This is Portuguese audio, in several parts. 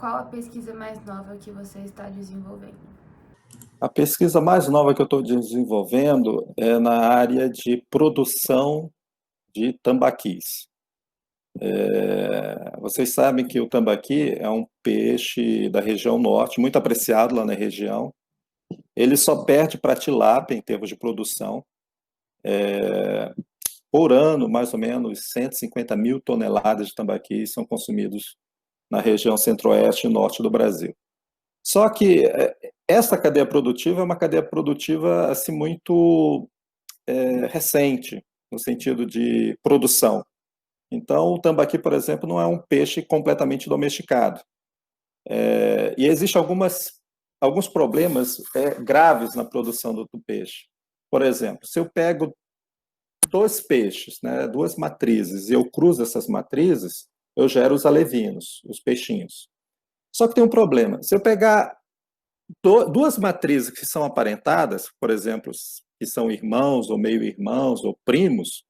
qual a pesquisa mais nova que você está desenvolvendo? A pesquisa mais nova que eu estou desenvolvendo é na área de produção de tambaquis. Vocês sabem que o tambaqui é um peixe da região norte, muito apreciado lá na região. Ele só perde para a tilápia em termos de produção. Por ano, mais ou menos 150 mil toneladas de tambaqui são consumidos na região centro-oeste e norte do Brasil. Só que essa cadeia produtiva é uma cadeia produtiva assim, muito recente, no sentido de produção. Então, o tambaqui, por exemplo, não é um peixe completamente domesticado. E existem alguns problemas graves na produção do peixe. Por exemplo, se eu pego dois peixes, né, duas matrizes, e eu cruzo essas matrizes, eu gero os alevinos, os peixinhos. Só que tem um problema. Se eu pegar duas matrizes que são aparentadas, por exemplo, que são irmãos ou meio-irmãos ou primos,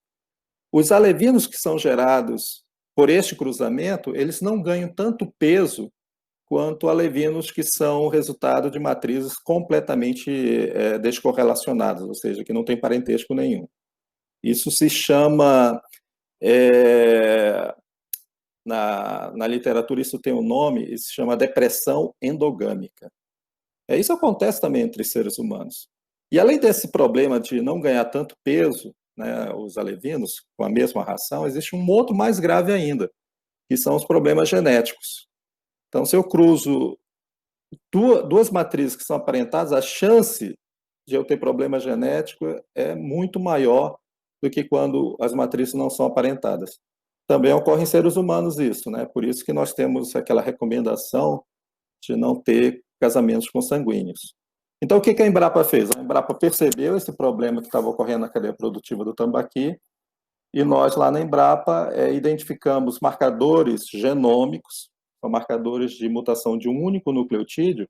os alevinos que são gerados por este cruzamento, eles não ganham tanto peso quanto alevinos que são resultado de matrizes completamente descorrelacionadas, ou seja, que não tem parentesco nenhum. Isso se chama, na literatura, isso tem um nome, isso se chama depressão endogâmica. Isso acontece também entre seres humanos. E além desse problema de não ganhar tanto peso, né, os alevinos, com a mesma ração, existe um outro mais grave ainda, que são os problemas genéticos. Então, se eu cruzo duas matrizes que são aparentadas, a chance de eu ter problema genético é muito maior do que quando as matrizes não são aparentadas. Também ocorre em seres humanos isso, né? Por isso que nós temos aquela recomendação de não ter casamentos consanguíneos. Então, o que a Embrapa fez? A Embrapa percebeu esse problema que estava ocorrendo na cadeia produtiva do tambaqui e nós, lá na Embrapa, identificamos marcadores genômicos, são marcadores de mutação de um único nucleotídeo,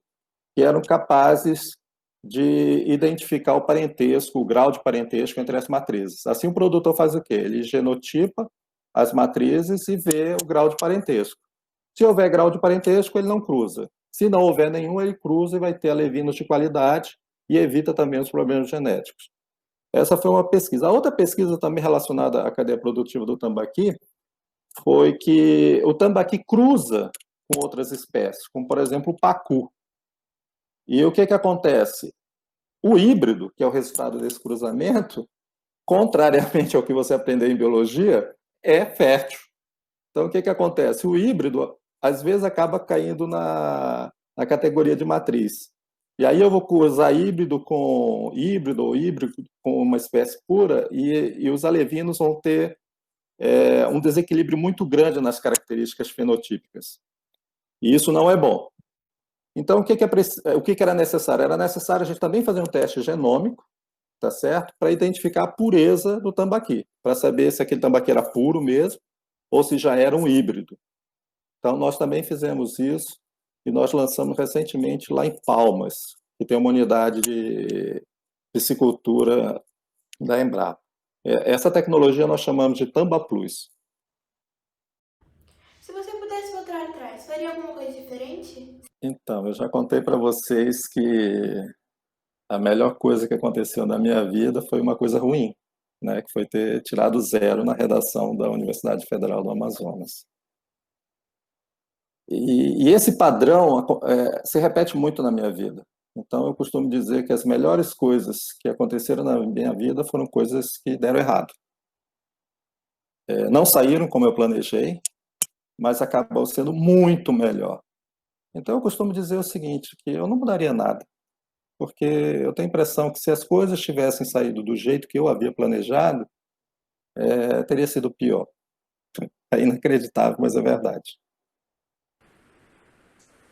que eram capazes de identificar o parentesco, o grau de parentesco entre as matrizes. Assim, o produtor faz o quê? Ele genotipa as matrizes e vê o grau de parentesco. Se houver grau de parentesco, ele não cruza. Se não houver nenhum, ele cruza e vai ter alevinos de qualidade e evita também os problemas genéticos. Essa foi uma pesquisa. A outra pesquisa também relacionada à cadeia produtiva do tambaqui foi que o tambaqui cruza com outras espécies, como, por exemplo, o pacu. E o que acontece? O híbrido, que é o resultado desse cruzamento, contrariamente ao que você aprendeu em biologia, é fértil. Então, o que acontece? O híbrido, às vezes, acaba caindo na categoria de matriz. E aí eu vou cruzar híbrido ou híbrido com uma espécie pura e os alevinos vão ter um desequilíbrio muito grande nas características fenotípicas. E isso não é bom. Então, o que era necessário? Era necessário a gente também fazer um teste genômico, tá certo? Para identificar a pureza do tambaqui, para saber se aquele tambaqui era puro mesmo ou se já era um híbrido. Então, nós também fizemos isso e nós lançamos recentemente lá em Palmas, que tem uma unidade de piscicultura da Embrapa. Essa tecnologia nós chamamos de Tamba Plus. Se você pudesse voltar atrás, faria alguma coisa diferente? Então, eu já contei para vocês que a melhor coisa que aconteceu na minha vida foi uma coisa ruim, né, que foi ter tirado 0 na redação da Universidade Federal do Amazonas. E esse padrão se repete muito na minha vida. Então, eu costumo dizer que as melhores coisas que aconteceram na minha vida foram coisas que deram errado. Não saíram como eu planejei, mas acabou sendo muito melhor. Então, eu costumo dizer o seguinte, que eu não mudaria nada, porque eu tenho a impressão que se as coisas tivessem saído do jeito que eu havia planejado, teria sido pior. É inacreditável, mas é verdade.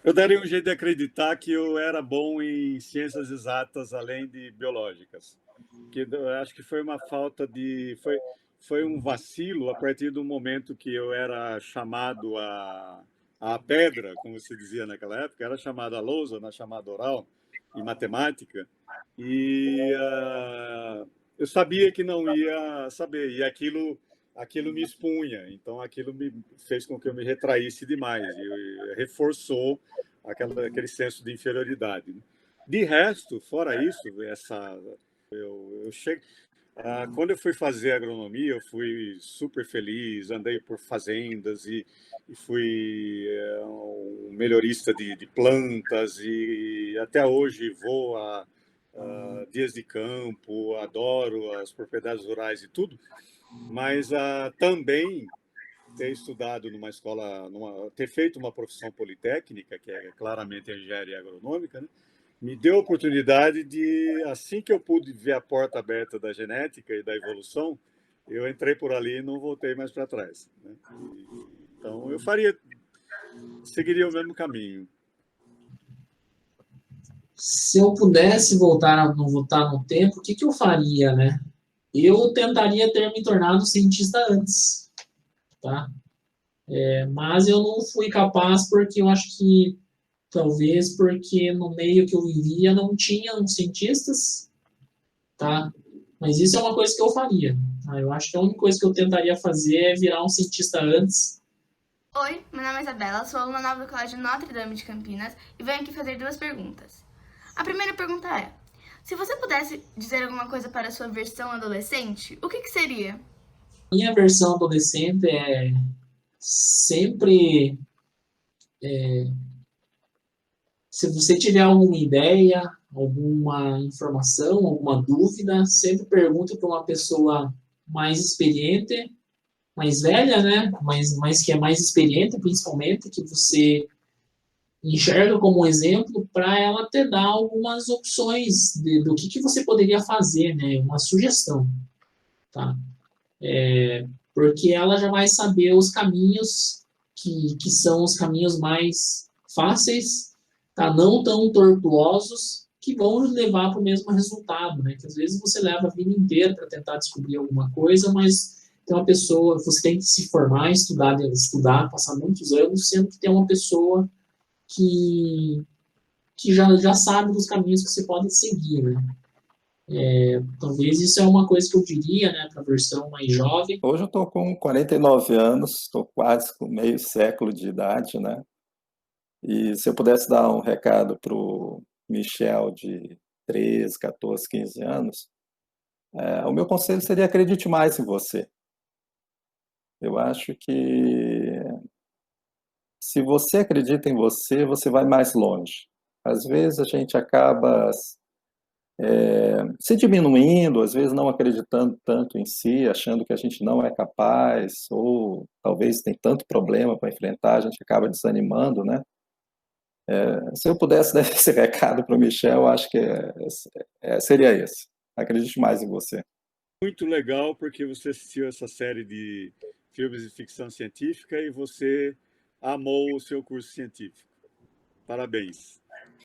Eu daria um jeito de acreditar que eu era bom em ciências exatas, além de biológicas. Que eu acho que foi uma falta de... Foi um vacilo a partir do momento que eu era chamado a pedra, como se dizia naquela época, era chamado a lousa, na chamada oral, em matemática, e eu sabia que não ia saber, e aquilo aquilo me expunha, então aquilo me fez com que eu me retraísse demais, e reforçou aquele senso de inferioridade, né? De resto, fora isso, eu chego, quando eu fui fazer agronomia, eu fui super feliz, andei por fazendas e fui um melhorista de plantas, e até hoje vou a dias de campo, adoro as propriedades rurais e tudo, mas também ter estudado numa escola, ter feito uma profissão politécnica, que é claramente a engenharia agronômica, né, me deu a oportunidade de, assim que eu pude ver a porta aberta da genética e da evolução, eu entrei por ali e não voltei mais para trás, né? Então, seguiria o mesmo caminho. Se eu pudesse não voltar no tempo, o que eu faria, né? Eu tentaria ter me tornado cientista antes, tá? Mas eu não fui capaz porque eu acho que talvez porque no meio que eu vivia não tinham cientistas, tá? Mas isso é uma coisa que eu faria, tá? Eu acho que a única coisa que eu tentaria fazer é virar um cientista antes. Oi, meu nome é Isabela, sou aluna nova do Colégio Notre Dame de Campinas e venho aqui fazer 2 perguntas. A primeira pergunta é: se você pudesse dizer alguma coisa para a sua versão adolescente, o que seria? Minha versão adolescente é sempre, se você tiver alguma ideia, alguma informação, alguma dúvida, sempre pergunte para uma pessoa mais experiente, mais velha, né? Mas que é mais experiente, principalmente, que você enxerga como exemplo para ela te dar algumas opções do que você poderia fazer, né? Uma sugestão, tá? Porque ela já vai saber os caminhos que são os caminhos mais fáceis, tá? Não tão tortuosos, que vão levar para o mesmo resultado, né? Que às vezes você leva a vida inteira para tentar descobrir alguma coisa, mas tem uma pessoa, você tem que se formar, estudar, passar muitos anos, sendo que tem uma pessoa que já sabe dos caminhos que você pode seguir, né? Talvez isso é uma coisa que eu diria, né, para a versão mais jovem. Hoje eu estou com 49 anos, estou quase com meio século de idade, né? E se eu pudesse dar um recado para o Michel de 13, 14, 15 anos, o meu conselho seria: acredite mais em você. Eu acho que se você acredita em você, você vai mais longe. Às vezes a gente acaba se diminuindo, às vezes não acreditando tanto em si, achando que a gente não é capaz, ou talvez tem tanto problema para enfrentar, a gente acaba desanimando, né? Se eu pudesse dar esse recado para o Michel, eu acho que seria esse. Acredite mais em você. Muito legal, porque você assistiu essa série de filmes de ficção científica e você amou o seu curso científico. Parabéns.